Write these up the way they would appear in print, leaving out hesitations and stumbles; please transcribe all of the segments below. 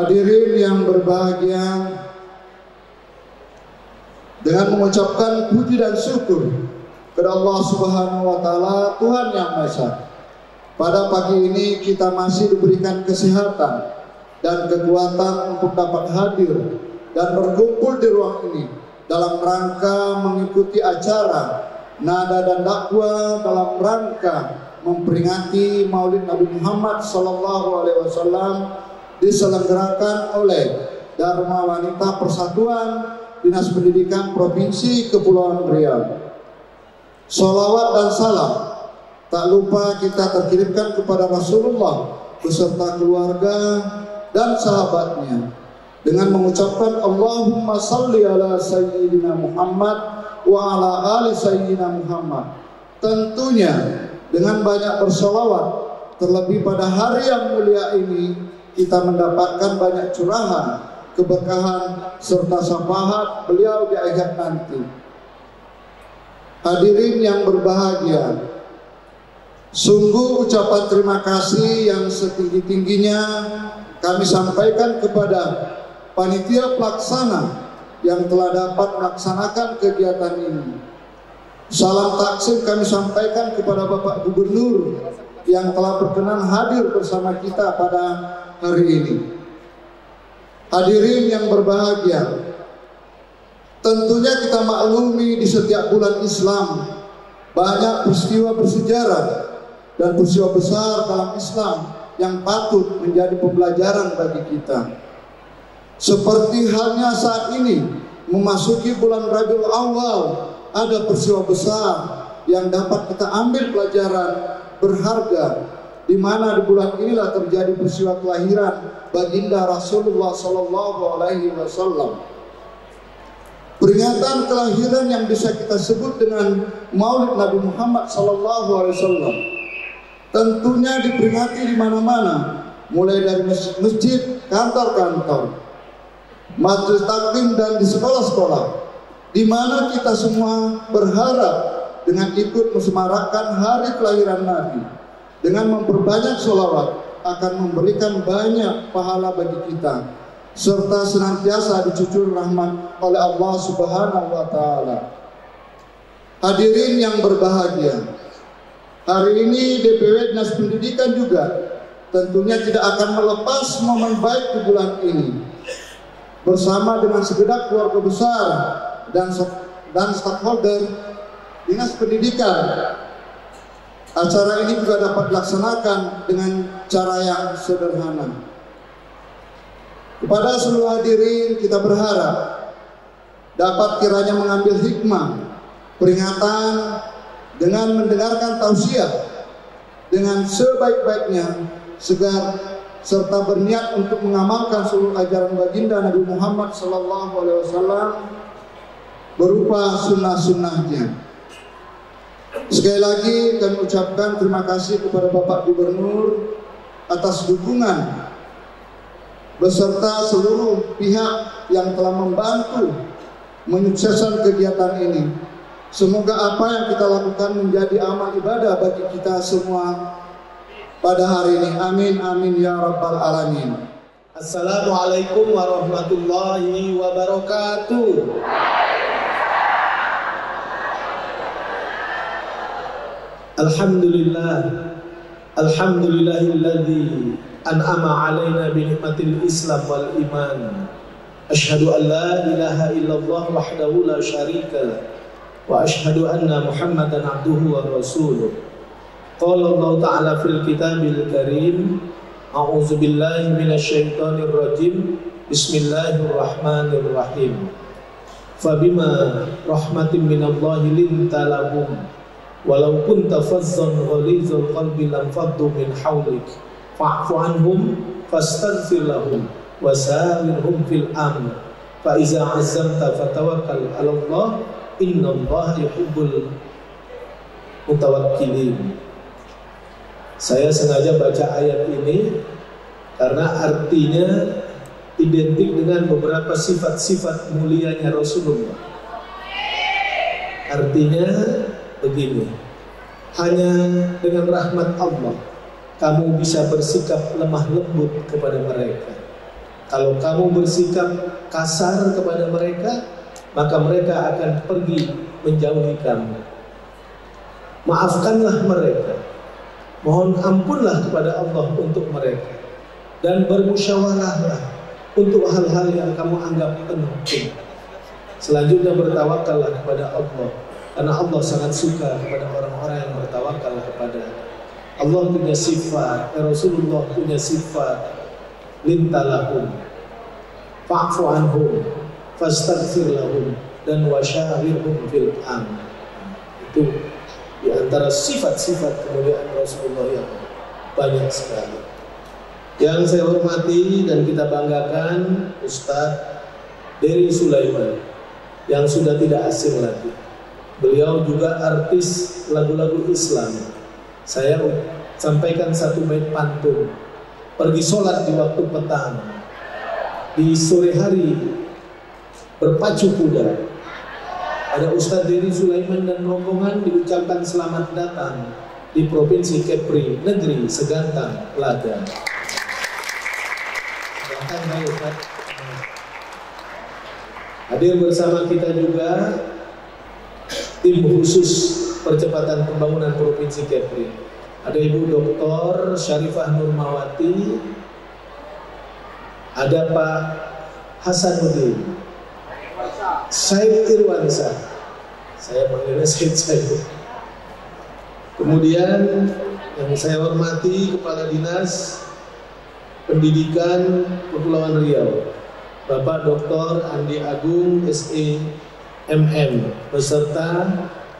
Hadirin yang berbahagia, dengan mengucapkan puji dan syukur kepada Allah Subhanahu wa Ta'ala, Tuhan Yang Maha Esa, pada pagi ini kita masih diberikan kesehatan dan kekuatan untuk dapat hadir dan berkumpul di ruang ini dalam rangka mengikuti acara nada dan dakwah dalam rangka memperingati Maulid Nabi Muhammad SAW diselenggarakan oleh Dharma Wanita Persatuan Dinas Pendidikan Provinsi Kepulauan Riau. Sholawat dan salam tak lupa kita terkirimkan kepada Rasulullah beserta keluarga dan sahabatnya dengan mengucapkan Allahumma salli ala Sayyidina Muhammad wa ala ali Sayyidina Muhammad. Tentunya dengan banyak bersolawat, terlebih pada hari yang mulia ini kita mendapatkan banyak curahan, keberkahan serta syafaat beliau di akhir nanti. Hadirin yang berbahagia, sungguh ucapan terima kasih yang setinggi-tingginya kami sampaikan kepada panitia pelaksana yang telah dapat melaksanakan kegiatan ini. Salam taksim kami sampaikan kepada Bapak Gubernur yang telah berkenan hadir bersama kita pada hari ini. Hadirin yang berbahagia, tentunya kita maklumi di setiap bulan Islam banyak peristiwa bersejarah dan peristiwa besar dalam Islam yang patut menjadi pembelajaran bagi kita. Seperti halnya saat ini memasuki bulan Rabiul Awal, ada peristiwa besar yang dapat kita ambil pelajaran berharga, di mana di bulan inilah terjadi peristiwa kelahiran baginda Rasulullah SAW. Peringatan kelahiran yang bisa kita sebut dengan Maulid Nabi Muhammad SAW tentunya diperingati di mana-mana, mulai dari masjid, kantor-kantor, majelis taklim dan di sekolah-sekolah, di mana kita semua berharap dengan ikut menyemarakkan hari kelahiran Nabi dengan memperbanyak sholawat akan memberikan banyak pahala bagi kita serta senantiasa dicucur rahmat oleh Allah Subhanahu wa Ta'ala. Hadirin yang berbahagia, hari ini DPW Dinas Pendidikan juga tentunya tidak akan melepas momen baik di bulan ini bersama dengan segenap keluarga besar dan stakeholder Dinas Pendidikan. Acara ini juga dapat dilaksanakan dengan cara yang sederhana. Kepada seluruh hadirin kita berharap dapat kiranya mengambil hikmah peringatan dengan mendengarkan tausiah dengan sebaik-baiknya serta berniat untuk mengamalkan seluruh ajaran baginda Nabi Muhammad SAW berupa sunnah-sunnahnya. Sekali lagi kami ucapkan terima kasih kepada Bapak Gubernur atas dukungan beserta seluruh pihak yang telah membantu menyukseskan kegiatan ini. Semoga apa yang kita lakukan menjadi amal ibadah bagi kita semua pada hari ini. Amin amin ya rabbal alamin. Assalamualaikum warahmatullahi wabarakatuh. Alhamdulillahilladzi an'ama alaina bi nikmatil Islam wal iman. Asyhadu an la ilaha illallah wahdahu la syarika lah wa asyhadu anna Muhammadan abduhu wa rasuluh. Qala Allah Ta'ala fil kitabil karim, a'udzu billahi minasyaitonir rajim. Bismillahirrahmanirrahim. Fabima rahmatin minallahi linta lahum walau kunta fazzan ghalizal qalbi lam faddu min hawlik fa'fu anhum fastaghfir lahum wasawirhum fil amr fa iza azamta fatawakkal 'ala Allah innallaha yuhibbul mutawakkilin. Saya sengaja baca ayat ini karena artinya identik dengan beberapa sifat-sifat mulianya Rasulullah. Artinya begini, hanya dengan rahmat Allah kamu bisa bersikap lemah lembut kepada mereka. Kalau kamu bersikap kasar kepada mereka, maka mereka akan pergi menjauhi kamu. Maafkanlah mereka, mohon ampunlah kepada Allah untuk mereka, dan bermusyawarahlah untuk hal-hal yang kamu anggap penting. Selanjutnya bertawakallah kepada Allah, karena Allah sangat suka kepada orang-orang yang bertawakal kepada Allah. Punya sifat, Rasulullah punya sifat lintalahum, fa'fu anhum, fastaghfir lahum, dan wasyawirhum fil amr. Itu di antara sifat-sifat kemuliaan Rasulullah yang banyak sekali. Yang saya hormati dan kita banggakan, Ustadz Dery Sulaiman yang sudah tidak asing lagi. Beliau juga artis lagu-lagu Islam. Saya sampaikan satu bait pantun. Pergi sholat di waktu petang, di sore hari berpacu kuda. Ada Ustadz Dery Sulaiman dan rombongan diucapkan selamat datang di Provinsi Kepri, negeri segantang lada. Hadir bersama kita juga tim khusus percepatan pembangunan Provinsi Kepri. Ada Ibu Dr. Syarifah Nurmawati, ada Pak Hasanuddin, Said Irwansa, saya panggilnya Said. Kemudian yang saya hormati Kepala Dinas Pendidikan Kepulauan Riau, Bapak Dr. Andi Agung SE MM, beserta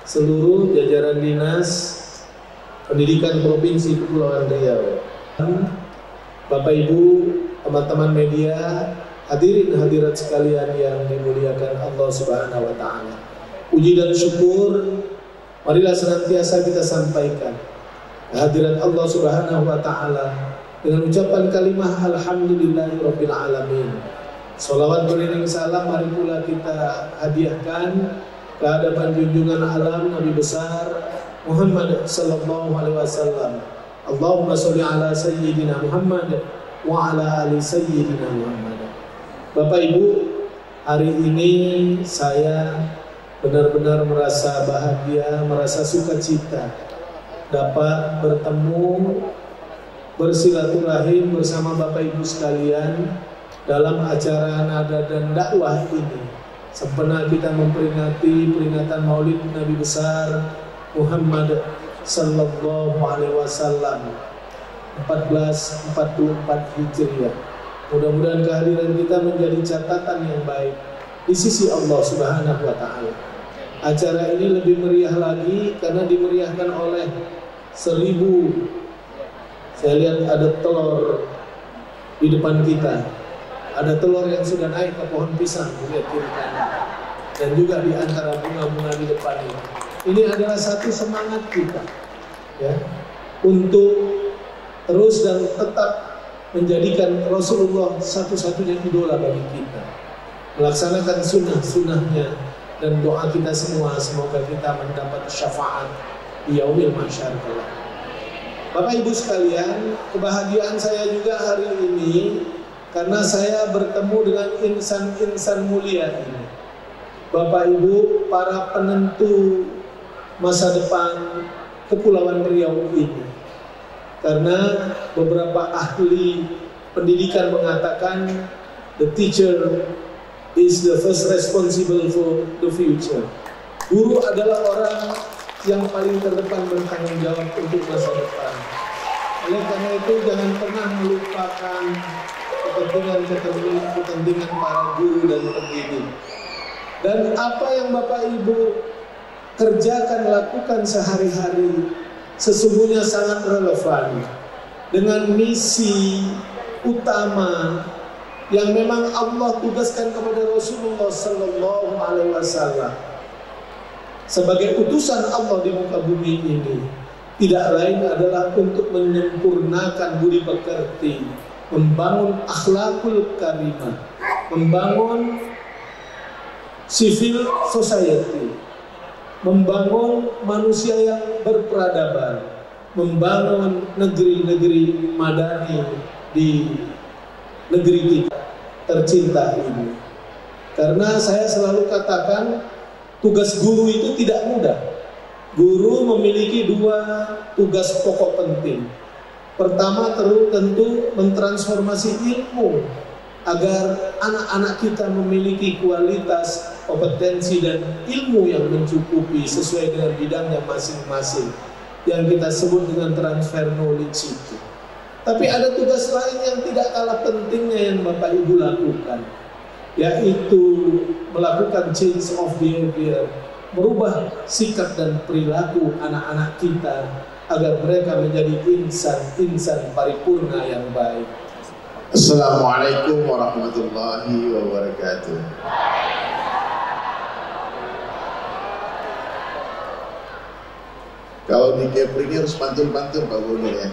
seluruh jajaran Dinas Pendidikan Provinsi Kepulauan Riau. Bapak Ibu, teman-teman media, hadirin hadirat sekalian yang dimuliakan Allah Subhanahu wa taala. Puji dan syukur marilah senantiasa kita sampaikan kehadiran Allah Subhanahu wa taala dengan ucapan kalimah alhamdulillahirabbil alamin. Salawat beriring salam mari pula kita hadiahkan ke hadapan junjungan alam Nabi besar Muhammad sallallahu alaihi wasallam. Allahumma sholli ala sayyidina Muhammad wa ala ali sayyidina Muhammad. Bapak Ibu, hari ini saya benar-benar merasa bahagia, merasa sukacita dapat bertemu, bersilaturahim bersama Bapak Ibu sekalian dalam acara nada dan dakwah ini. Sempena kita memperingati peringatan Maulid Nabi besar Muhammad sallallahu alaihi wasallam 1444 Hijriah. Mudah-mudahan kehadiran kita menjadi catatan yang baik di sisi Allah Subhanahu wa taala. Acara ini lebih meriah lagi karena dimeriahkan oleh 1000. Saya lihat ada telur di depan kita. Ada telur yang sudah naik ke pohon pisang, lihat kiri kanan. Dan juga di antara bunga-bunga di depan ini. Ini adalah satu semangat kita, ya, untuk terus dan tetap menjadikan Rasulullah satu-satunya idola bagi kita. Melaksanakan sunnah-sunnahnya dan doa kita semua semoga kita mendapat syafaat di yaumil mahsyar kelak. Bapak Ibu sekalian, kebahagiaan saya juga hari ini karena saya bertemu dengan insan-insan mulia ini. Bapak Ibu, para penentu masa depan Kepulauan Riau ini. Karena beberapa ahli pendidikan mengatakan the teacher is the first responsible for the future. Guru adalah orang yang paling terdepan bertanggung jawab untuk masa depan. Oleh karena itu jangan pernah melupakan kepentingan para guru dan pendidik. Dan apa yang Bapak Ibu kerjakan, lakukan sehari-hari sesungguhnya sangat relevan dengan misi utama yang memang Allah tugaskan kepada Rasulullah sallallahu alaihi wasallam sebagai utusan Allah di muka bumi ini. Tidak lain adalah untuk menyempurnakan budi pekerti, membangun akhlakul karimah, membangun civil society, membangun manusia yang berperadaban, membangun negeri-negeri madani di negeri kita. tercinta ini. Karena saya selalu katakan tugas guru itu tidak mudah. Guru memiliki dua tugas pokok penting. Pertama tentu mentransformasi ilmu agar anak-anak kita memiliki kualitas, kompetensi dan ilmu yang mencukupi sesuai dengan bidangnya masing-masing, yang kita sebut dengan transfer knowledge itu. Tapi ada tugas lain yang tidak kalah pentingnya yang Bapak Ibu lakukan, yaitu melakukan change of behavior, merubah sikap dan perilaku anak-anak kita agar mereka menjadi insan paripurna yang baik. Assalamualaikum warahmatullahi wabarakatuh. Kalau di Kepri ini harus pantun-pantun Pak Gubernur ya.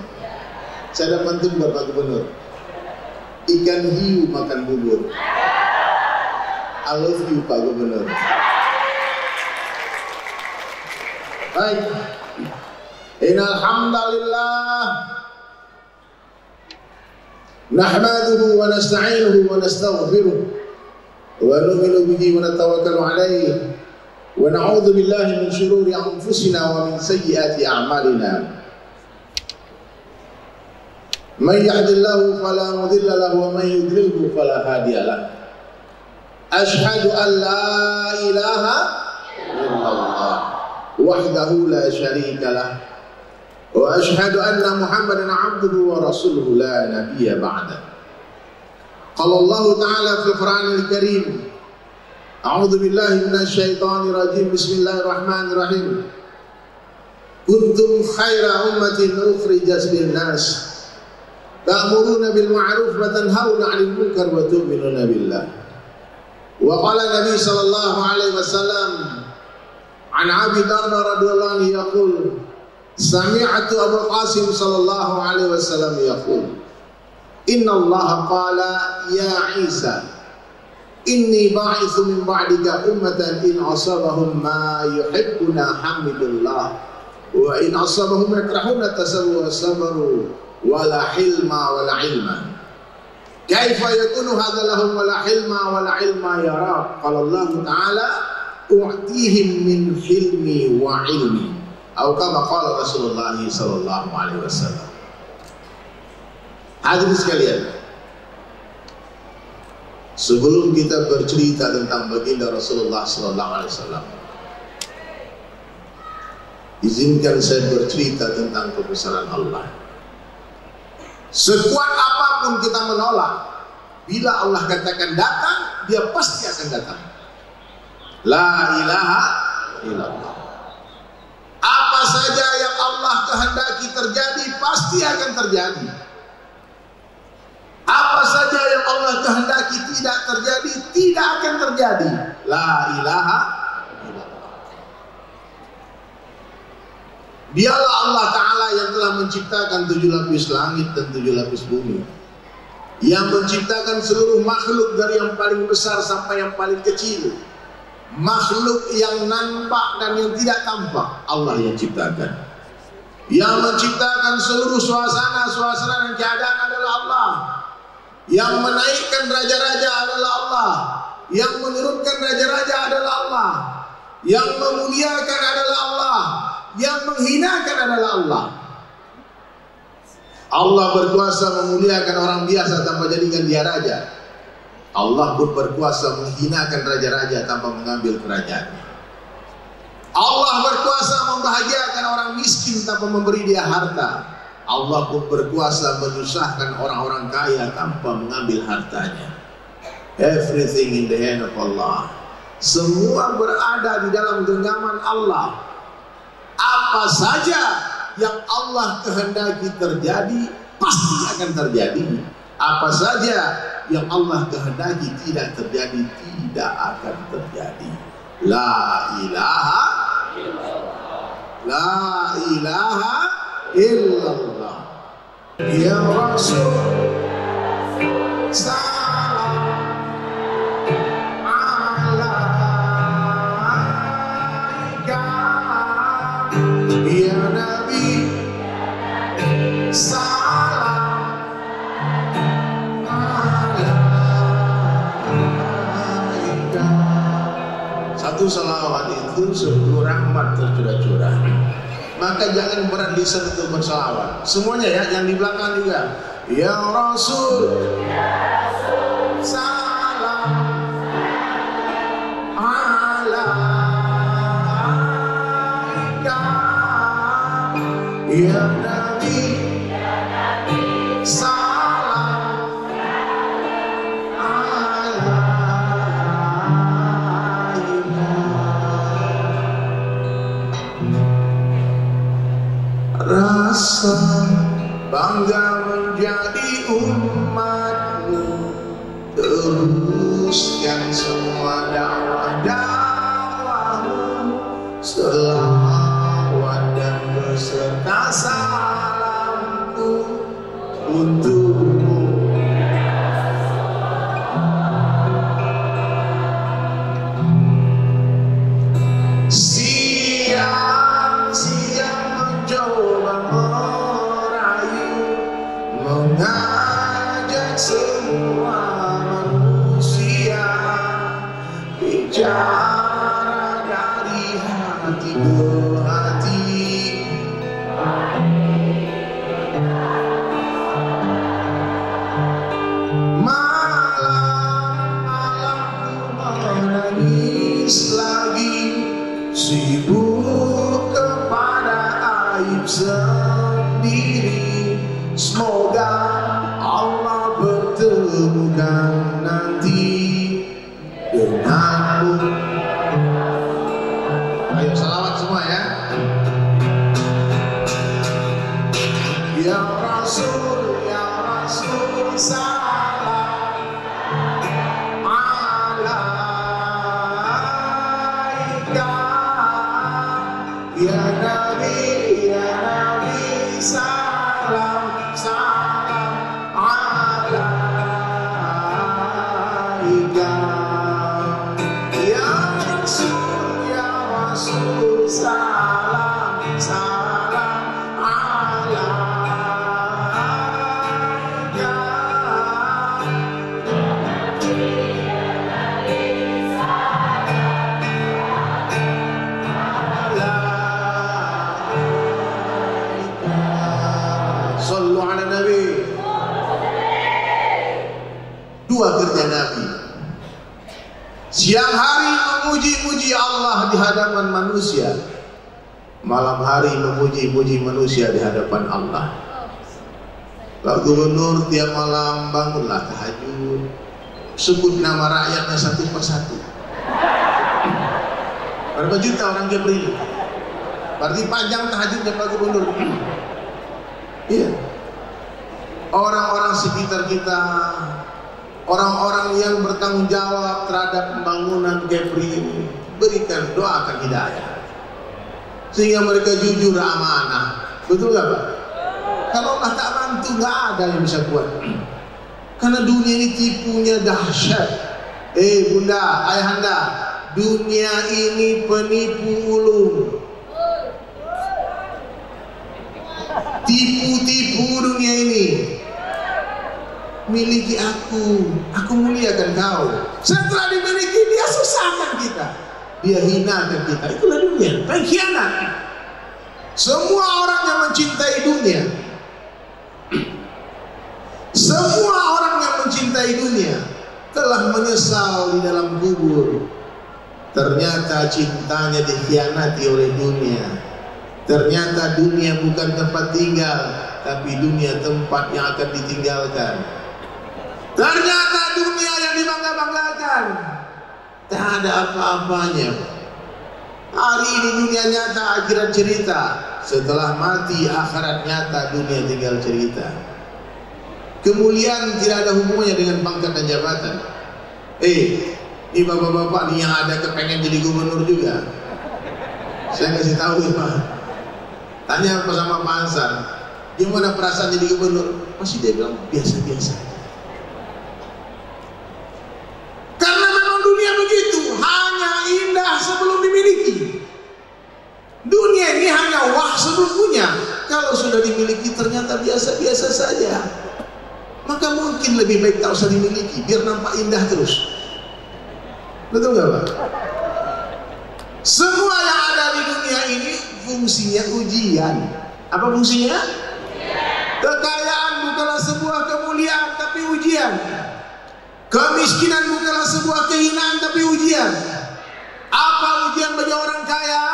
Saya ada pantun buat Pak Gubernur. Ikan hiu makan bubur. I love you Pak Gubernur. Baik. Innal hamdalillah nahmaduhu wa nasta'inuhu wa nastaghfiruh wa nu'minu bihi wa natawakkalu alayhi wa na'udzu billahi min shururi anfusina wa min sayyiati a'malina. Man yahdihillahu fala mudilla lahu wa man yudlilhu fala hadiya lahu. Ashhadu an la ilaha illallah wahdahu la syarika lahu wa ashhadu anna Muhammadan 'abduhu wa rasuluhu la nabiyya ba'da. Qala Allah ta'ala fil Qur'anil Karim, a'udzu billahi minasy syaithanir rajim, bismillahirrahmanirrahim. Kuntum khaira ummatin ukhrijat lin-nas ta'muruna bil ma'ruf wa tanhauna 'anil munkar wa tu'minuna billah. Wa qala Nabi sallallahu alaihi wasallam an Abi Darda radhiyallahu anhu yaqul sami'tu Abu Qasim sallallahu alaihi wasallam yaqul inna Allah qala ya Isa inni ba'itsu min ba'dika ummatan in asabahum ma yuhibbuna hamidullah wa in asabahum yakrahuna tasawu sabaru wala hilma wala ilma. Kaifa yakunu hadza lahum wala hilma wala ilma ya Rab? Qala Allah Ta'ala u'tihim min hilmi wa ilmi. Atau kama qala Rasulullah sallallahu alaihi wasallam. Hadirin sekalian, sebelum kita bercerita tentang baginda Rasulullah sallallahu alaihi wasallam, izinkan saya bercerita tentang kebesaran Allah. Sekuat apapun kita menolak, bila Allah katakan datang, dia pasti akan datang. La ilaha illallah. Apa saja yang Allah kehendaki terjadi pasti akan terjadi. Apa saja yang Allah kehendaki tidak terjadi tidak akan terjadi. La ilaha illallah. Dialah Allah Ta'ala yang telah menciptakan 7 lapis langit dan 7 lapis bumi, yang menciptakan seluruh makhluk dari yang paling besar sampai yang paling kecil, makhluk yang nampak dan yang tidak tampak Allah yang ciptakan. Yang menciptakan seluruh suasana dan keadaan adalah Allah. Yang menaikkan raja-raja adalah Allah. Yang menurunkan raja-raja adalah Allah. Yang memuliakan adalah Allah. Yang menghinakan adalah Allah. Allah berkuasa memuliakan orang biasa tanpa jadikan dia raja. Allah pun berkuasa menghinakan raja-raja tanpa mengambil kerajaannya. Allah berkuasa membahagiakan orang miskin tanpa memberi dia harta. Allah pun berkuasa menyusahkan orang-orang kaya tanpa mengambil hartanya. Everything in the hand of Allah. Semua berada di dalam genggaman Allah. Apa saja yang Allah kehendaki terjadi pasti akan terjadi. Apa saja yang Allah kehendaki tidak terjadi tidak akan terjadi. La ilaha illallah. La ilaha illallah. Ya Rasul salam alaika. Ya Nabi salam alaika. maka jangan berat lisan untuk bersalawat. Semuanya ya, yang di belakang juga. Ya Rasul, salam alaika. Ya Nabi, salam alaika. Rasa bangga menjadi umatmu, teruskan semua dakwah-dakwahmu, selawat dan beserta salamku untukmu. Siang-siang mencoba mengajak semua manusia bicara dari hati ke hati. Malam-malam ku menangis lagi, sibuk kepada aib sendiri. Semoga Allah bertemukan nanti denganmu. Ayo salawat semua ya. Ya Rasul salam alaika. Ya Nabi salam alaika. Ya Rasul salam alaika. Sallu ala Nabi. Dua kerja Nabi. Siang hari memuji-muji Allah di hadapan manusia, malam hari memuji-muji manusia di hadapan Allah. Pak Gubernur tiap malam bangunlah tahajud, sebut nama rakyatnya satu persatu. Berapa juta orang Kepri? Berarti panjang tahajudnya Pak Gubernur. Iya. Orang-orang sekitar kita, orang-orang yang bertanggung jawab terhadap pembangunan Kepri ini, berikan doakan hidayah sehingga mereka jujur amanah. Betul nggak Pak? Kalau Allah tak bantu, nggak ada yang bisa kuat. Karena dunia ini tipunya dahsyat. Bunda, ayahanda, dunia ini penipu ulung. Tipu-tipu dunia ini. Miliki aku muliakan kau. Setelah dimiliki, dia susahkan kita, dia hinakan kita. Itulah dunia, pengkhianat. Semua orang yang mencintai dunia, semua orang yang mencintai dunia telah menyesal di dalam kubur. Ternyata cintanya dikhianati oleh dunia. Ternyata dunia bukan tempat tinggal, tapi dunia tempat yang akan ditinggalkan. Ternyata dunia yang dibangga-banggakan tak ada apa-apanya. Hari ini dunia nyata, akhirat cerita. Setelah mati, akhirat nyata, dunia tinggal cerita. Kemuliaan tidak ada hubungannya dengan pangkat dan jabatan. Ini bapak-bapak nih yang ada kepengen jadi gubernur juga. Saya kasih tahu ya Pak. Tanya apa sama Pak Ansar, gimana perasaan jadi gubernur? Masih dia bilang biasa-biasa. Karena memang dunia begitu, hanya indah sebelum dimiliki. Dunia ini hanya wah sebelum punya. Kalau sudah dimiliki ternyata biasa-biasa saja. Maka mungkin lebih baik tak usah dimiliki, biar nampak indah terus. Betul nggak Pak? Semua yang ada di dunia ini fungsinya ujian. Apa fungsinya? Kekayaan bukanlah sebuah kemuliaan, tapi ujian. Kemiskinan bukanlah sebuah kehinaan, tapi ujian. Apa ujian bagi orang kaya?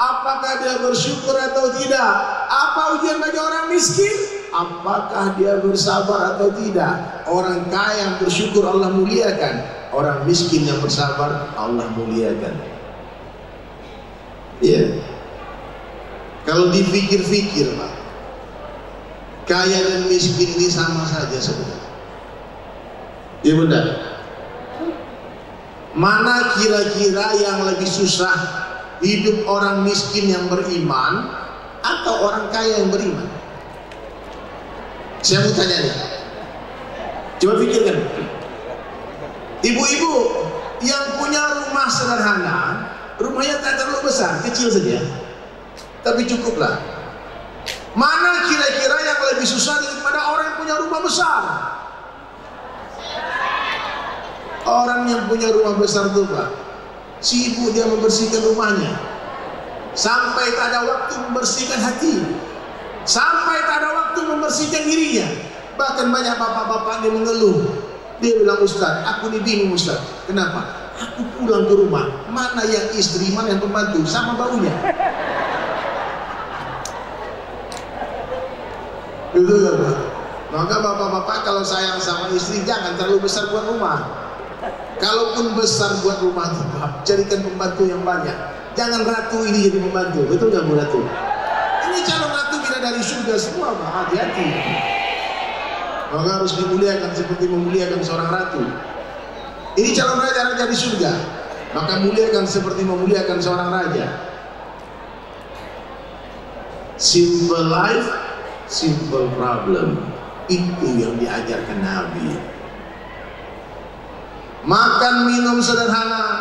Apakah dia bersyukur atau tidak? Apa ujian bagi orang miskin? Apakah dia bersabar atau tidak? Orang kaya yang bersyukur Allah muliakan, orang miskin yang bersabar Allah muliakan. Iya. Kalau dipikir-pikir, Pak, kaya dan miskin ini sama saja sebenarnya. Iya benar. Mana kira-kira yang lebih susah, hidup orang miskin yang beriman atau orang kaya yang beriman? Saya mau tanya nih, coba pikirkan. Ibu-ibu yang punya rumah sederhana, rumahnya tak terlalu besar, kecil saja, tapi cukuplah. Mana kira-kira yang lebih susah daripada orang yang punya rumah besar? Orang yang punya rumah besar itu, Pak, sibuk dia membersihkan rumahnya, sampai tak ada waktu membersihkan hati, sampai tak ada waktu membersihkan dirinya. Bahkan banyak bapak-bapak yang mengeluh. Dia bilang, Ustaz, aku ini bingung Ustaz. Kenapa? Aku pulang ke rumah, mana yang istri, mana yang pembantu, sama baunya. Betul ya, Pak? Maka bapak-bapak kalau sayang sama istri, jangan terlalu besar buat rumah. Kalaupun besar buat rumah, carikan pembantu yang banyak. Jangan ratu ini jadi pembantu. Betul nggak Bu Ratu? Ini calon ratu bidadari surga semua, Pak. Hati-hati. Maka harus dimuliakan seperti memuliakan seorang ratu. Ini calon raja-raja di surga, maka muliakan seperti memuliakan seorang raja. Simple life, simple problem. Itu yang diajarkan Nabi. Makan minum sederhana.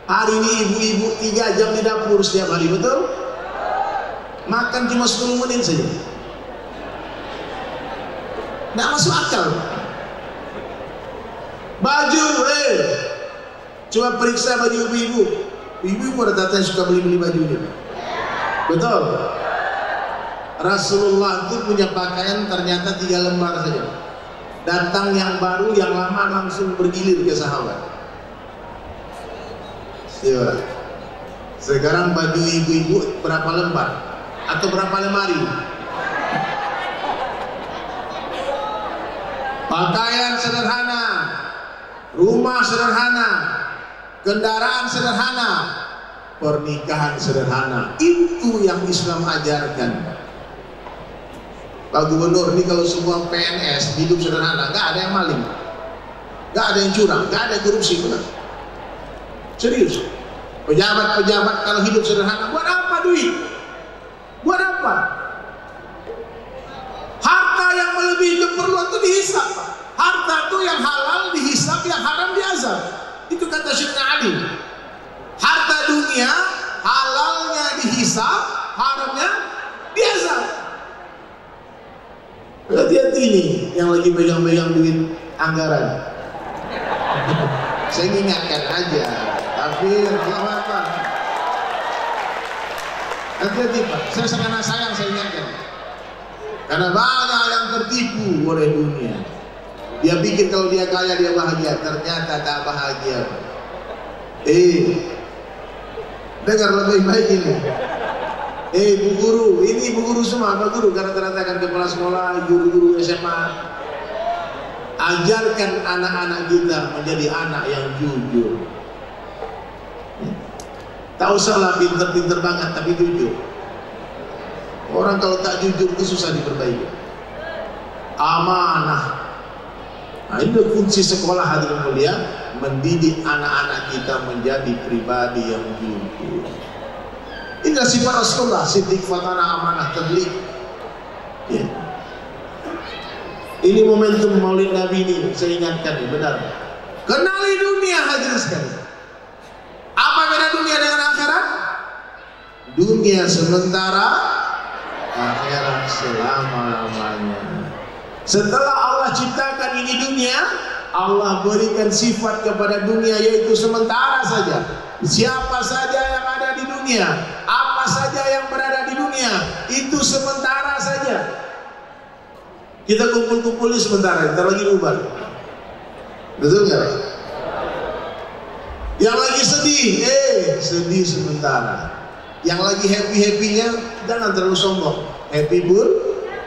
Hari ini ibu-ibu 3 jam di dapur setiap hari, betul? Makan cuma 10 menit saja. Nggak masuk akal. Baju, coba periksa baju ibu-ibu. Ibu-ibu rata-rata suka beli-beli bajunya, betul? Rasulullah itu punya pakaian ternyata 3 lembar saja. Datang yang baru, yang lama langsung bergilir ke sahabat. Ya. Sekarang baju ibu-ibu berapa lembar? Atau berapa lemari? Pakaian sederhana, rumah sederhana, kendaraan sederhana, pernikahan sederhana. Itu yang Islam ajarkan. Pak Gubernur ini kalau semua PNS hidup sederhana, gak ada yang maling, gak ada yang curang, gak ada yang korupsi, benar? Serius. Pejabat-pejabat kalau hidup sederhana, buat apa duit? Buat apa? Harta yang melebihi keperluan itu dihisap, Pak. Harta itu yang halal dihisap, yang haram diazab. Itu kata Syekh Ali. Harta dunia halalnya dihisap, haramnya diazab. Hati-hati nih yang lagi pegang-pegang duit anggaran. Saya ingatkan aja, tapi apa? Hati-hati, Pak. Saya sangat sayang, saya ingatkan. Karena banyak yang tertipu oleh dunia. Dia pikir kalau dia kaya dia bahagia, ternyata tak bahagia. Dengar lebih baik ini. Bu guru, ini bu guru semua, Pak Guru, karena rata-rata kan kepala sekolah, guru-guru SMA. Ajarkan anak-anak kita menjadi anak yang jujur. Tak usahlah pinter-pinter banget, tapi jujur. Orang kalau tak jujur itu susah diperbaiki. Amanah. Nah, ini kunci sekolah hadirin mulia, mendidik anak-anak kita menjadi pribadi yang jujur. Inilah sifat Rasulullah, siddiq fatana amanah tabligh. Ya. Ini momentum Maulid Nabi ini, saya ingatkan, benar. Kenali dunia hadirin sekalian. Apa beda dunia dengan akhirat? Dunia sementara, akhirat selama-lamanya. Setelah Allah ciptakan ini dunia, Allah berikan sifat kepada dunia, yaitu sementara saja. Siapa saja yang ada di dunia, apa saja yang berada di dunia itu sementara saja. Kita kumpul-kumpul ini sementara, ntar lagi bubar. Betul nggak? Yang lagi sedih, sedih sementara. Yang lagi happy-happynya, jangan terlalu sombong. Happy pun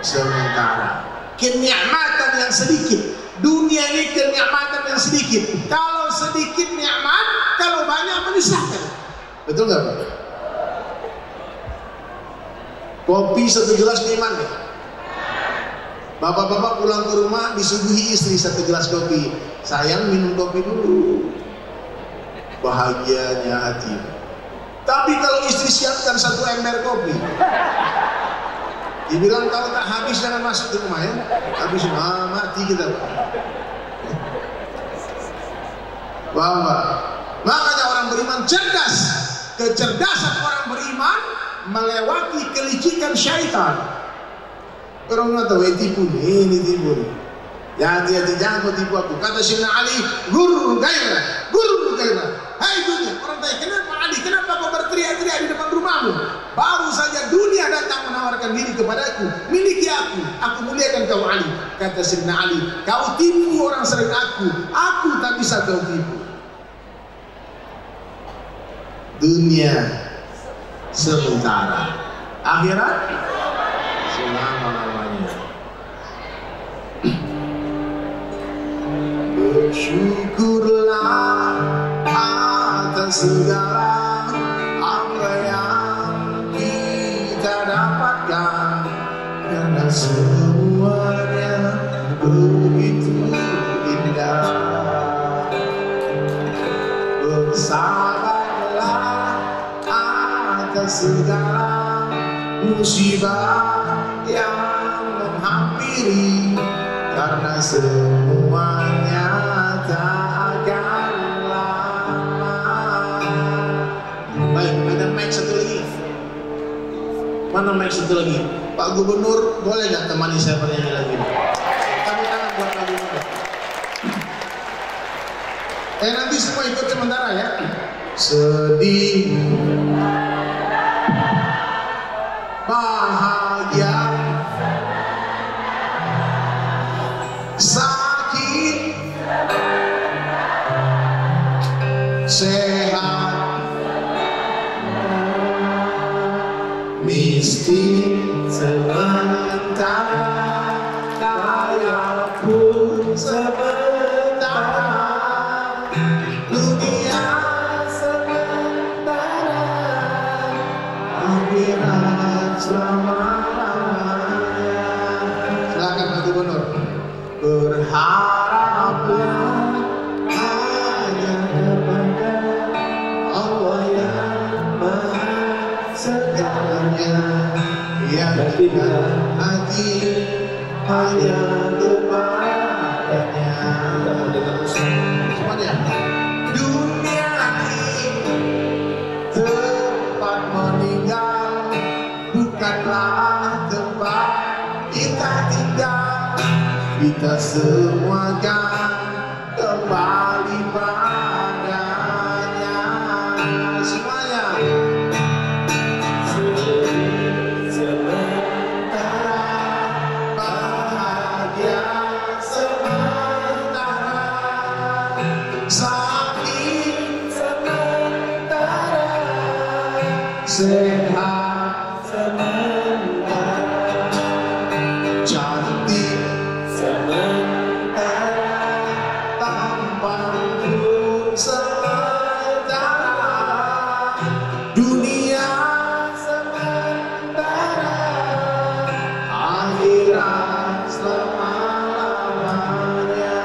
sementara. Kenikmatan yang sedikit. Dunia ini kenikmatan yang sedikit. Kalau sedikit nikmat, kalau banyak menyusahkan. Betul nggak Pak? Kopi 1 gelas nikmat ya? Bapak-bapak pulang ke rumah disuguhi istri 1 gelas kopi. Sayang minum kopi dulu. Bahagianya hati. Tapi kalau istri siapkan 1 ember kopi, dibilang kalau tak habis jangan masuk ke rumah ya. Habis mati kita. Bapak, makanya orang beriman cerdas. Kecerdasan orang beriman melewati kelicikan syaitan. Orang nggak tahu tipu nih, ini tipu nih. Ya hati-hati jangan kau tipu aku. Kata Sayyidina Ali, guru gairah. Hai dunia, orang tanya kenapa Ali, kenapa kau berteriak-teriak di depan rumahmu? Baru saja dunia datang menawarkan diri kepadaku, miliki aku muliakan kau Ali. Kata Sayyidina Ali, kau tipu orang selain aku tak bisa kau tipu. Dunia sementara, akhirat selama-lamanya. Bersyukurlah atas segala apa yang kita dapatkan, karena semuanya begitu indah. Bersabarlah atas segala musibah yang menghampiri, karena semuanya tak akan lama. Baik, ada mic satu lagi. Mana mic satu lagi? Pak Gubernur, boleh nggak temani saya bernyanyi lagi? Tepuk tangan buat Pak Gubernur. Nanti semua ikut sementara ya. Sedih, bahagia, sakit, sehat, miskin sementara, kaya pun sementara, dunia sementara, akhirat selama-lamanya. Silakan Pak Gubernur. Berharaplah hanya kepada Allah yang Maha segalanya, yang kita hati hanya kepadanya. Semuanya. Dunia ini tempat meninggal, bukanlah tempat kita tinggal. Kita semua kan kembali padanya. Semuanya. Sementara, bahagia sementara, sakit sementara, sehat sementara, cantik sementara, tampan pun sementara, dunia sementara, akhirat selama-lamanya.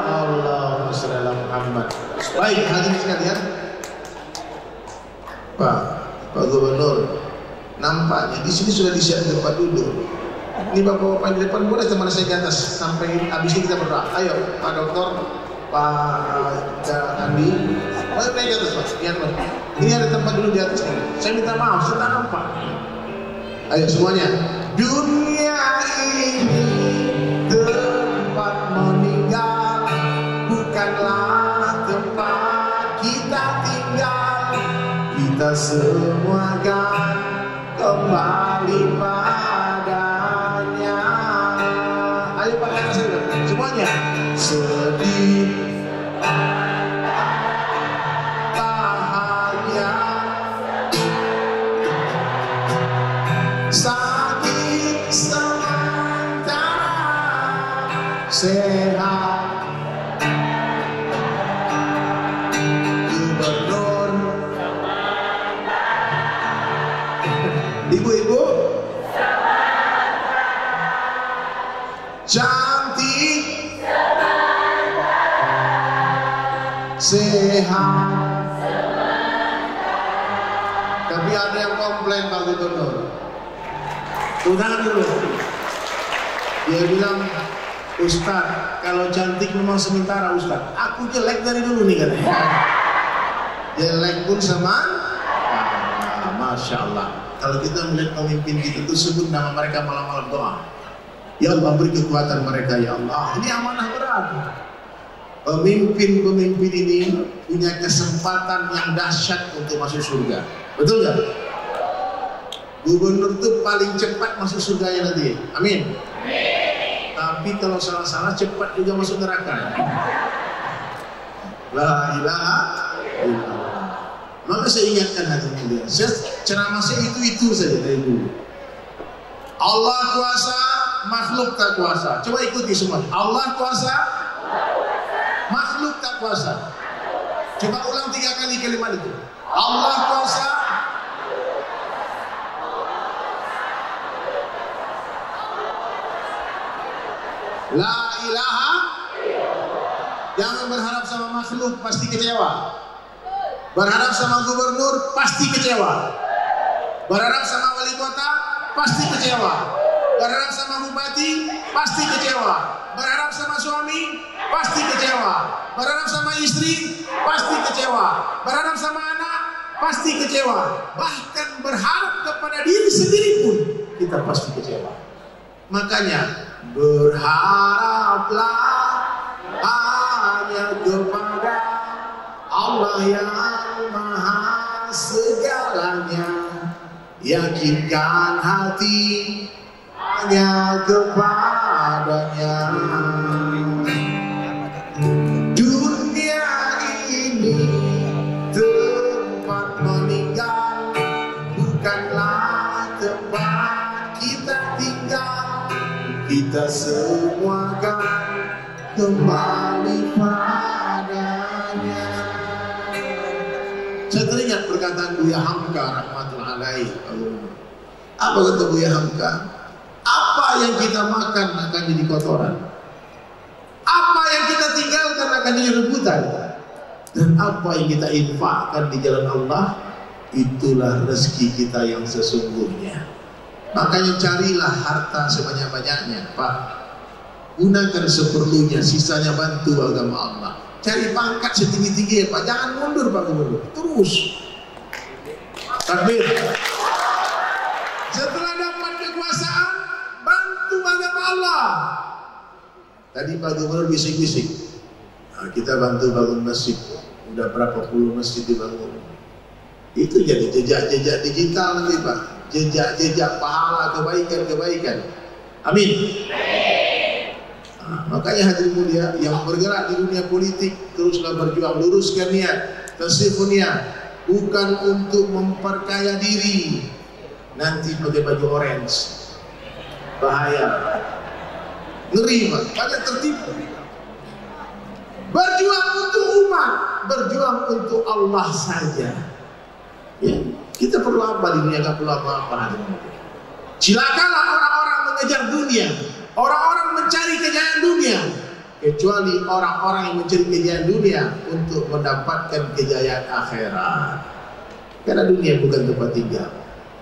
Allahumma shalli ala Muhammad. Baik, hadirin sekalian, Pak Gubernur, nampaknya di sini sudah disiapkan tempat duduk. Ini bapak-bapak di depan, boleh teman saya ke atas sampai habis ini kita berdoa. Ayo Pak Dokter, Pak Andi, boleh naik ke atas Pak. Lihat Pak, ini ada tempat dulu di atas. Saya minta maaf, saya tak nampak. Ayo semuanya. Dunia ini tempat meninggal, bukanlah tempat kita tinggal. Kita semua kan kembali padanya. Ayo pakai hasil semuanya. Sedih, bahagia, sakit sementara, sehat, gubernur, ibu-ibu, cantik, sehat. Tapi ada yang komplain Pak Gubernur. Tunangan dulu. Dia bilang, Ustaz, kalau cantik memang sementara Ustaz. Aku jelek dari dulu nih katanya. Jelek pun sama. Masya Allah. Kalau kita melihat pemimpin kita itu sebut nama mereka malam-malam doa. Ya Allah beri kekuatan mereka ya Allah. Ini amanah berat. Pemimpin-pemimpin ini punya kesempatan yang dahsyat untuk masuk surga. Betul nggak? Gubernur itu paling cepat masuk surganya nanti. Amin. Tapi kalau salah-salah cepat juga masuk neraka. La ilaha illallah. Maka saya ingatkan hati mulia. Ceramah saya itu saja dari dulu. Allah kuasa, makhluk tak kuasa. Coba ikuti semua. Allah kuasa, makhluk tak kuasa. Coba ulang 3 kali kalimat itu. Allah kuasa, la ilaha. Jangan berharap sama makhluk, pasti kecewa. Berharap sama gubernur, pasti kecewa. Berharap sama wali kota, pasti kecewa. Berharap sama bupati, pasti kecewa. Berharap sama suami, pasti kecewa. Berharap sama istri, pasti kecewa. Berharap sama anak, pasti kecewa. Bahkan berharap kepada diri sendiri pun kita pasti kecewa. Makanya berharaplah hanya kepada Allah yang maha segalanya. Yakinkan hati hanya kepadanya. Dunia ini tempat meninggal, bukanlah tempat kita tinggal. Kita semua kan kembali padanya. Saya teringat perkataan Buya Hamka rahmatullahi alaih. Apa kata Buya Hamka? Apa yang kita makan akan jadi kotoran. Apa yang kita tinggalkan akan jadi rebutan. Dan apa yang kita infakkan di jalan Allah, itulah rezeki kita yang sesungguhnya. Makanya carilah harta sebanyak-banyaknya, Pak. Gunakan seperlunya, sisanya bantu agama Allah. Cari pangkat setinggi-tinggi, Pak. Jangan mundur, Pak Gubernur. Terus. Takbir. Setelah dapat kekuasaan, bantu agama Allah. Tadi Pak Gubernur bisik-bisik. Nah, kita bantu bangun masjid. Udah berapa puluh masjid dibangun. Itu jadi jejak-jejak digital nanti, Pak. Jejak-jejak pahala, kebaikan-kebaikan. Amin. Nah, makanya hadirin mulia yang bergerak di dunia politik, teruslah berjuang, luruskan niat, tasifun niat, bukan untuk memperkaya diri. Nanti pakai baju orange, bahaya, ngeri, Pak. Banyak tertipu. Berjuang untuk umat, berjuang untuk Allah saja. Ya, kita perlu apa di dunia? Gak perlu apa-apa. Cilakalah orang-orang mengejar dunia, orang-orang mencari kejayaan dunia, kecuali orang-orang yang mencari kejayaan dunia untuk mendapatkan kejayaan akhirat. Karena dunia bukan tempat tinggal,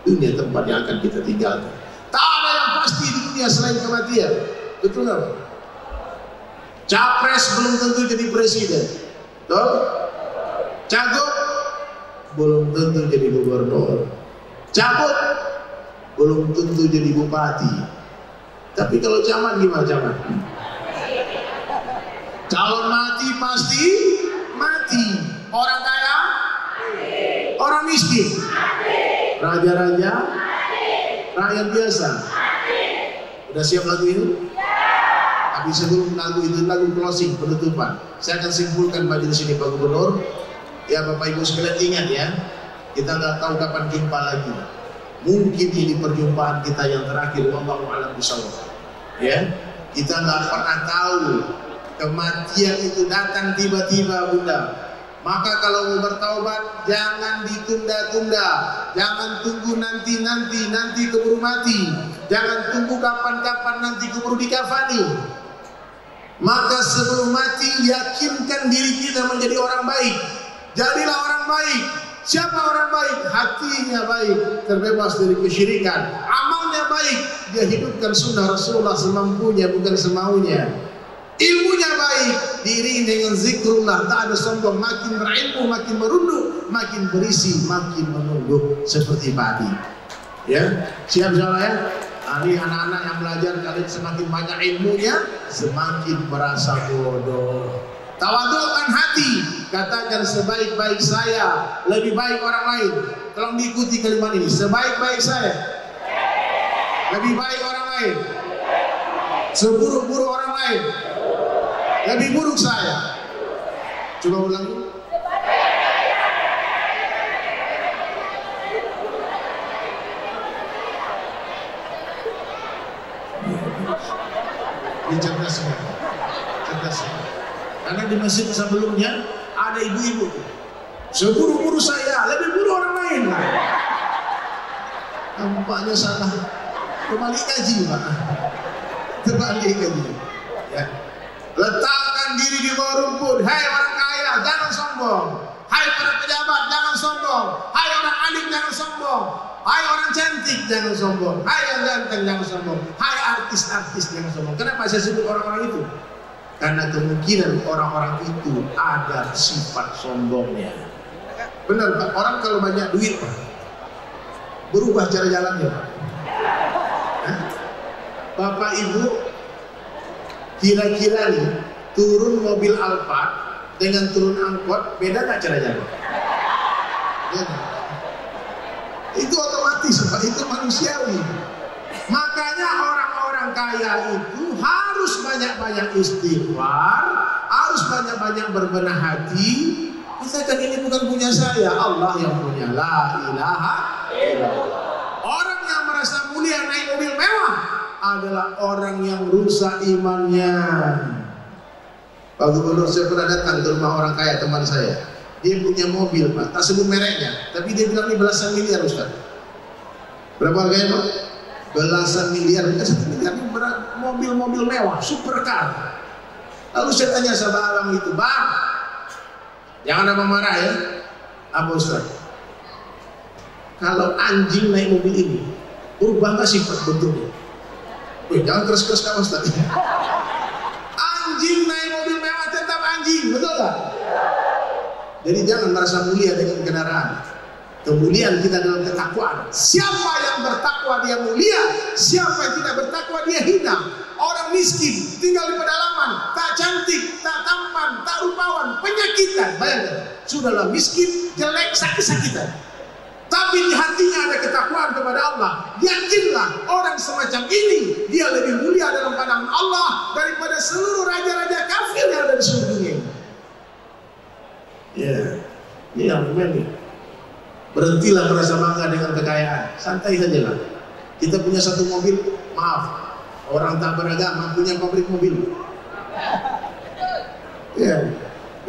dunia tempat yang akan kita tinggalkan. Tak ada yang pasti di dunia selain kematian. Betul nggak? Capres belum tentu jadi presiden, betul? Cagup belum tentu jadi gubernur, camat belum tentu jadi bupati. Tapi kalau camat gimana camat? Calon mati pasti mati. Orang kaya, orang miskin, raja-raja, rakyat biasa. Udah siap lagu ini? Habis sebelum lagu itu, lagu closing, penutupan, saya akan simpulkan majelis ini Pak Gubernur. Ya Bapak Ibu sekalian ingat ya, kita nggak tahu kapan jumpa lagi. Mungkin ini perjumpaan kita yang terakhir. Wallahu a'lam bishawab. Ya, kita nggak pernah tahu. Kematian itu datang tiba-tiba, Bunda. Maka kalau mau bertaubat, jangan ditunda-tunda. Jangan tunggu nanti keburu mati. Jangan tunggu kapan-kapan nanti keburu dikafani. Maka sebelum mati, yakinkan diri kita menjadi orang baik. Jadilah orang baik. Siapa orang baik? Hatinya baik, terbebas dari kesyirikan. Amalnya baik, dia hidupkan sunnah Rasulullah semampunya, bukan semaunya. Ilmunya baik, diiringi dengan zikrullah, tak ada sombong. Makin berilmu, makin merunduk, makin berisi, makin menunduk seperti padi. Ya, siap insyaallah ya. Ini anak-anak yang belajar, kalian semakin banyak ilmunya, semakin merasa bodoh. Tawadhu'kan hati, katakan sebaik-baik saya, lebih baik orang lain. Tolong diikuti kalimat ini, sebaik-baik saya, lebih baik orang lain, seburuk-buruk orang lain, lebih buruk saya. Coba ulang. Ini cerdas semua. Cerdas semua. Karena di masjid sebelumnya ada ibu-ibu, seburuk-buruk saya, lebih buruk orang lain. Nampaknya salah. Kembali kaji Pak. Kembali kaji. Ya. Letakkan diri di bawah rumput. Hai orang kaya, jangan sombong. Hai para pejabat, jangan sombong. Hai orang alim, jangan sombong. Hai orang cantik, jangan sombong. Hai yang ganteng, jangan sombong. Hai artis-artis, jangan sombong. Kenapa saya sebut orang-orang itu? Karena kemungkinan orang-orang itu ada sifat sombongnya. Benar Pak, orang kalau banyak duit Pak, berubah cara jalannya Pak. Bapak Ibu, kira-kira nih turun mobil Alphard dengan turun angkot, beda nggak cara jalan? Beda. Itu otomatis Pak, itu manusiawi. Makanya orang-orang kaya itu harus banyak-banyak istighfar, harus banyak-banyak berbenah hati. Katakan ini bukan punya saya, Allah yang punya. La ilaha illallah. Orang yang merasa mulia naik mobil mewah adalah orang yang rusak imannya. Pak Gubernur, saya pernah datang ke rumah orang kaya teman saya. Dia punya mobil Pak, tak sebut mereknya, tapi dia bilang ini belasan miliar Ustaz. Berapa harganya Pak? Belasan miliar, bukan 1 miliar, mobil-mobil mewah, supercar. Lalu saya tanya sama abang itu, Bang, jangan apa marah ya, apa Ustaz? Kalau anjing naik mobil ini, berubah nggak sifat bentuknya? Jangan keras-keras Kak Ustaz. Anjing naik mobil mewah tetap anjing, betul nggak? Jadi jangan merasa mulia dengan kendaraan. Kemuliaan kita dalam ketakwaan. Siapa yang bertakwa dia mulia, siapa yang tidak bertakwa dia hina. Orang miskin tinggal di pedalaman, tak cantik, tak tampan, tak rupawan, penyakitan. Bayangkan, sudahlah miskin, jelek, sakit-sakitan. Tapi di hatinya ada ketakwaan kepada Allah. Yakinlah orang semacam ini dia lebih mulia dalam pandangan Allah daripada seluruh raja-raja kafir yang ada di seluruh dunia. Ya, ini yang memang. Berhentilah merasa bangga dengan kekayaan, santai sajalah. Kita punya satu mobil, maaf, orang tak beragama punya pabrik mobil. Ya,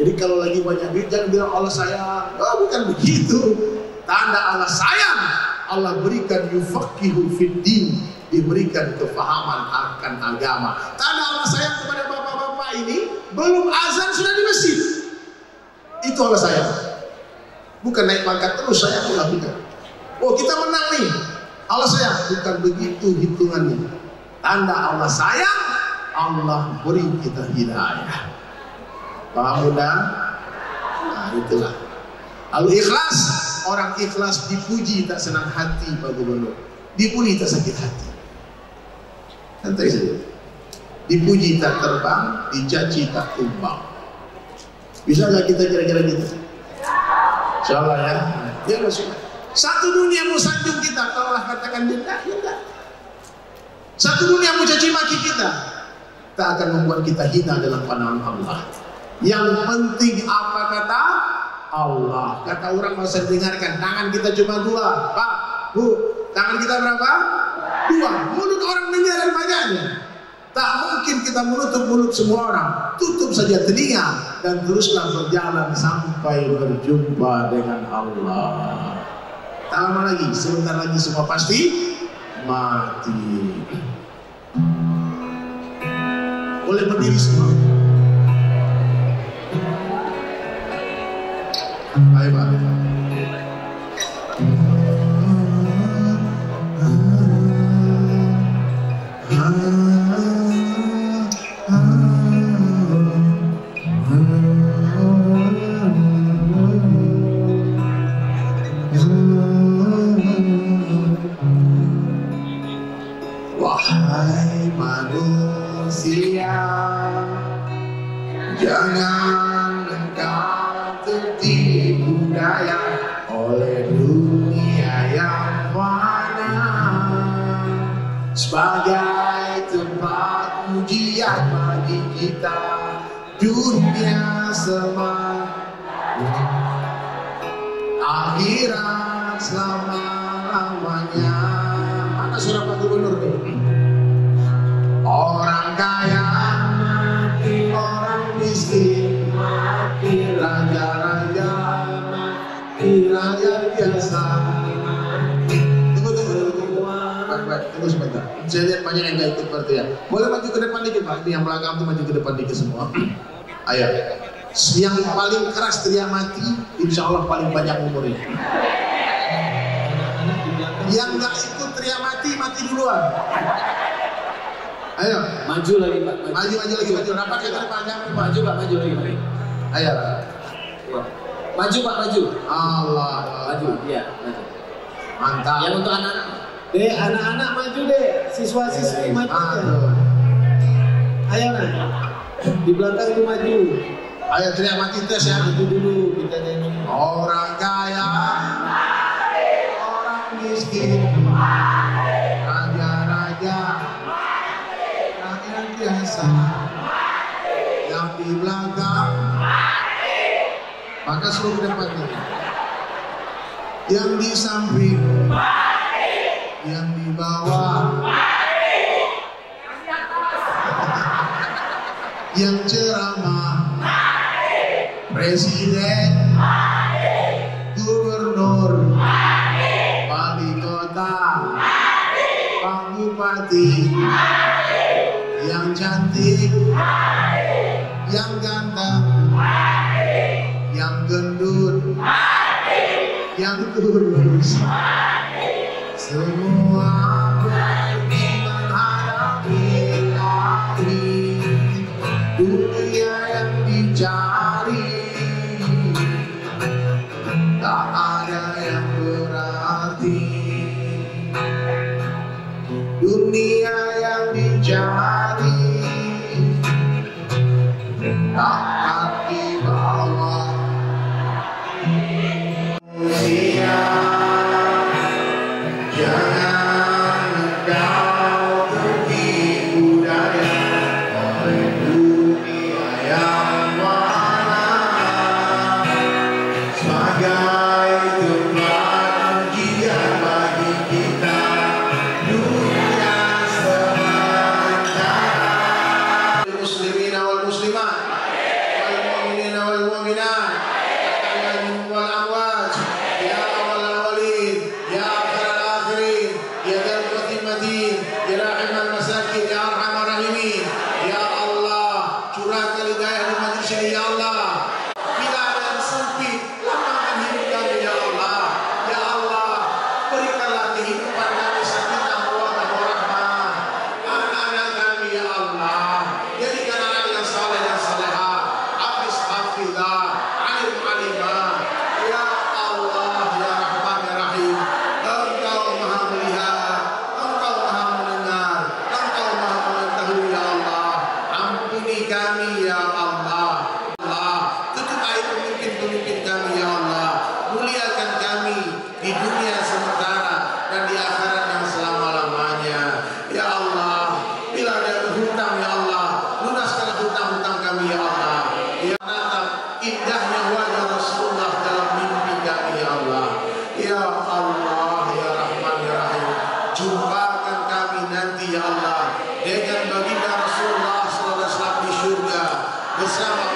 jadi kalau lagi banyak duit jangan bilang Allah sayang. Oh, bukan begitu. Tanda Allah sayang, Allah berikan yufaqihu fiddin, diberikan kefahaman akan agama. Tanda Allah sayang kepada bapak-bapak ini, belum azan sudah di masjid. Itu Allah sayang. Bukan naik pangkat terus saya lakukan. Oh kita menang nih, Allah sayang. Bukan begitu hitungannya. Tanda Allah sayang, Allah beri kita hidayah. Paham Bunda? Nah itulah. Lalu ikhlas, orang ikhlas dipuji tak senang hati Pak Gubernur. Dipuji tak sakit hati. Santai saja. Dipuji tak terbang, dicaci tak tumbang. Bisa nggak kita kira-kira gitu? Insyaallah ya. Ya Rasul. Satu dunia mau sanjung kita, kalau Allah katakan tidak, ya tidak. Satu dunia mau caci maki kita, tak akan membuat kita hina dalam pandangan Allah. Yang penting apa kata Allah. Kata orang masa dengarkan, tangan kita cuma dua, Pak, Bu, tangan kita berapa? Dua. Mulut orang miliaran banyaknya. Tak mungkin kita menutup mulut semua orang. Tutup saja telinga dan teruslah berjalan sampai berjumpa dengan Allah. Tak lama lagi, sebentar lagi semua pasti mati. Boleh berdiri semua. Ayo Pak. Wahai manusia, jangan engkau tertipu daya oleh dunia yang fana sebagai tempat ujian bagi kita. Dunia semata, akhirat selama-lamanya. Mana surat Pak Gubernur nih? Orang kaya mati, orang miskin mati, raja-raja mati, raja biasa. Tunggu. Baik, tunggu sebentar. Saya lihat banyak yang gak ikut berarti ya. Boleh maju ke depan dikit Pak. Ini yang belakang tuh maju ke depan dikit semua. Ayo. Yang paling keras teriak mati, insya Allah paling banyak umurnya. Yang gak ikut teriak mati, mati duluan. Ayo, Maju lagi Pak. maju lagi. Rapat ke depan, Maju Pak, maju lagi. Ayo. Maju Pak, maju. Allah. Maju, iya, maju. Mantap. Yang untuk anak-anak. Anak-anak maju deh. Siswa-siswi maju deh. Ayo nah. Di belakang tuh maju. Ayo teriak mati tes ya. Maju dulu kita nyanyi. Orang kaya, orang miskin, raja-raja, rakyat biasa, yang di belakang, maka suruh ke depan ini. Yang di samping, yang di bawah, yang ceramah, presiden, gubernur, wali kota, pak bupati, yang cantik, yang ganteng, yang gendut, yang kurus, semua pergi menghadapi dunia yang dicari. Tak ada yang berarti, dunia yang dicari takkan dibawa. Dunia, jangan engkau tertipu daya oleh dunia dunia sementara dan di akhirat yang selama-lamanya. Ya Allah, bila ada hutang ya Allah, lunaskan hutang-hutang kami ya Allah. Ya natap indahnya wajah Rasulullah dalam mimpi kami ya Allah. Ya Allah, ya Rahman ya Rahim, jumpakan kami nanti ya Allah dengan baginda Rasulullah sallallahu alaihi wasallam di surga bersama